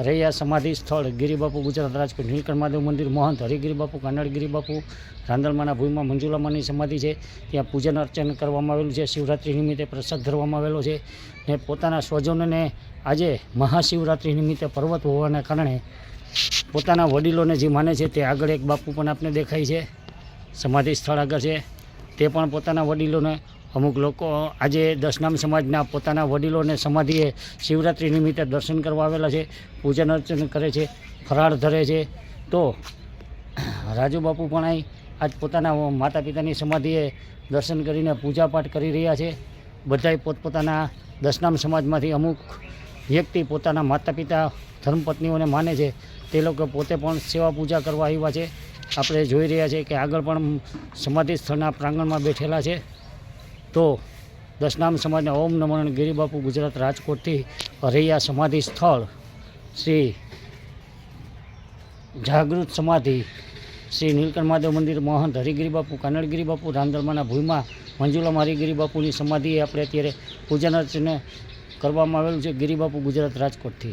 રૈયા સમાધિ સ્થળ ગિરિબાપુ ગુજરાત રાજકોટ નીલકંઠ મહાદેવ મંદિર મહંત હરિગિરિબાપુ કાનડગિરિબાપુ રાંદલમાના ભૂમિમાં મંજુલામાની સમાધિ છે, ત્યાં પૂજન અર્ચન કરવામાં આવેલું છે। શિવરાત્રિ નિમિત્તે પ્રસાદ ધરવામાં આવેલો છે ને પોતાના સ્વજનોને આજે મહાશિવરાત્રિ નિમિત્તે પર્વત હોવાના કારણે પોતાના વડીલોને જે માને છે તે આગળ એક બાપુ પણ આપને દેખાય છે, સમાધિ સ્થળ આગળ છે, તે પણ પોતાના વડીલોને અમુક લોકો આજે દશનામ સમાજના પોતાના વડીલોને સમાધિએ શિવરાત્રિ નિમિત્તે દર્શન કરવા આવેલા છે, પૂજન અર્ચન કરે છે, ફરાળ ધરે છે। તો રાજુ બાપુ પણ અહીં આજ પોતાના માતા પિતાની સમાધિએ દર્શન કરીને પૂજાપાઠ કરી રહ્યા છે। બધાય પોતપોતાના દશનામ સમાજમાંથી અમુક વ્યક્તિ પોતાના માતા પિતા ધર્મપત્નીઓને માને છે, તે લોકો પોતે પણ સેવા પૂજા કરવા આવ્યા છે। આપણે જોઈ રહ્યા છીએ કે આગળ પણ સમાધિ સ્થળના પ્રાંગણમાં બેઠેલા છે। તો દશનામ સમાજના ઓમ નમો ગિરિબાપુ ગુજરાત રાજકોટથી રૈયા સમાધિ સ્થળ શ્રી જાગૃત સમાધિ શ્રી નીલકંઠ મહાદેવ મંદિર મહંત હરિગિરિબાપુ કાનડગિરિબાપુ રાંદલમાના ભૂમિમાં મંજુલામાં હરિગિરિબાપુની સમાધિએ આપણે અત્યારે પૂજન અર્ચન કરવામાં આવેલું છે। ગિરિબાપુ ગુજરાત રાજકોટથી।